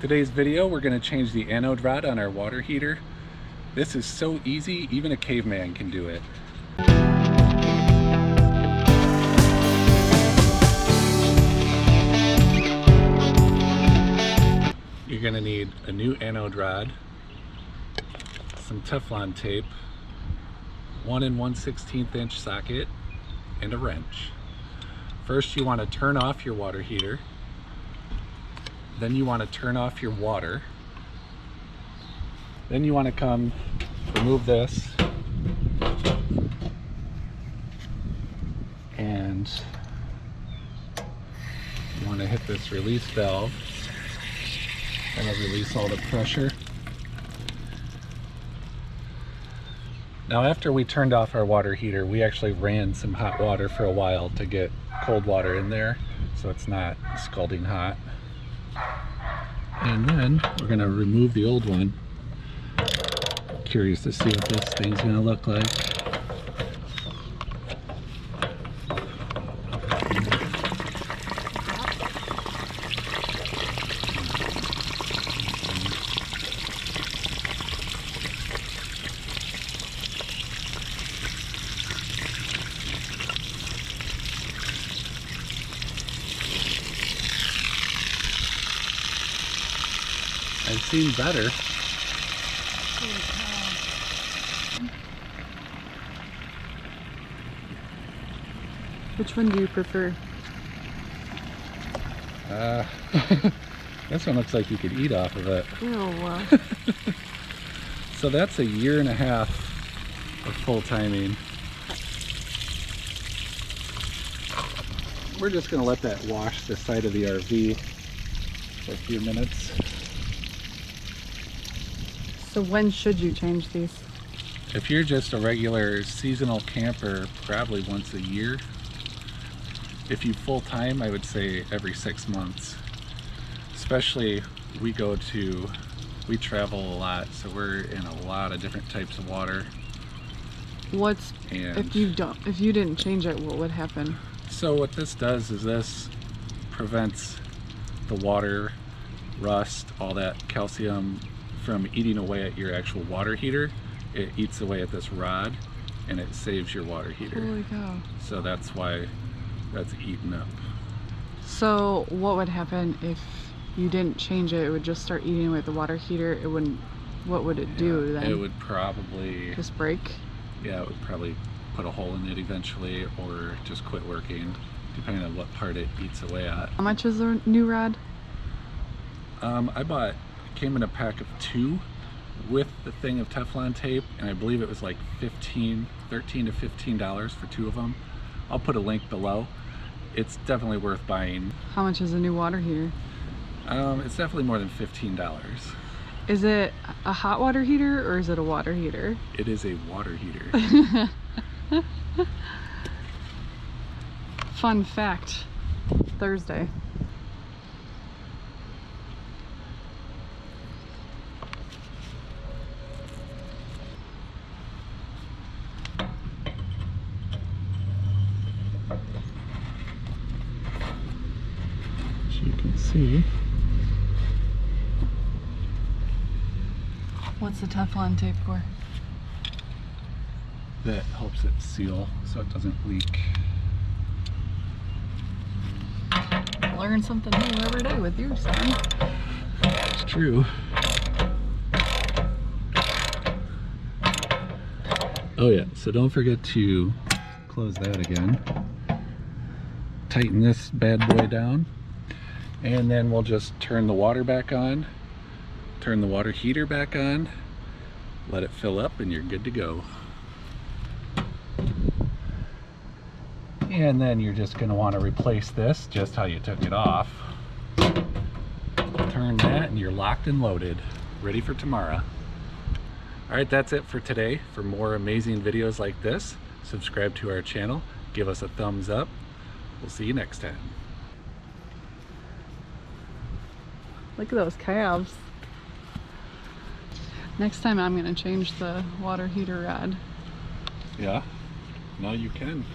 Today's video, we're going to change the anode rod on our water heater. This is so easy, even a caveman can do it. You're going to need a new anode rod, some Teflon tape, 1 1/16 inch socket, and a wrench. First, you want to turn off your water heater. Then you want to turn off your water. Then you want to come remove this and you want to hit this release valve. That'll release all the pressure. Now, after we turned off our water heater, we actually ran some hot water for a while to get cold water in there so it's not scalding hot. And then we're going to remove the old one. Curious to see what this thing's going to look like. I've seen better. Which one do you prefer? This one looks like you could eat off of it. Ew. So that's a 1.5 years of full timing. We're just going to let that wash the side of the RV for a few minutes. So when should you change these? If you're just a regular seasonal camper, probably once a year. If you full time, I would say every 6 months. Especially we travel a lot, so we're in a lot of different types of water. If you didn't change it, what would happen? So what this does is this prevents the water, rust, all that calcium from eating away at your actual water heater. It eats away at this rod and it saves your water heater. Holy cow. So that's why that's eaten up. So what would happen if you didn't change it? It would just start eating away at the water heater. It wouldn't. What would it do then? It would probably just break. Yeah, it would probably put a hole in it eventually, or just quit working, depending on what part it eats away at. How much is the new rod? Came in a pack of 2 with the thing of Teflon tape, and I believe it was like $13 to $15 for 2 of them. I'll put a link below. It's definitely worth buying. How much is a new water heater? It's definitely more than $15. Is it a hot water heater or is it a water heater? It is a water heater. Fun fact, Thursday. As you can see. What's the Teflon tape for? That helps it seal so it doesn't leak. Learn something new every day with you, son. It's true. Oh yeah, so don't forget to close that again. Tighten this bad boy down. And then we'll just turn the water back on. Turn the water heater back on. Let it fill up and you're good to go. And then you're just going to want to replace this just how you took it off. Turn that and you're locked and loaded, ready for tomorrow. Alright, that's it for today. For more amazing videos like this, subscribe to our channel, give us a thumbs up. We'll see you next time. Look at those calves. Next time I'm going to change the water heater rod. Yeah? Now you can.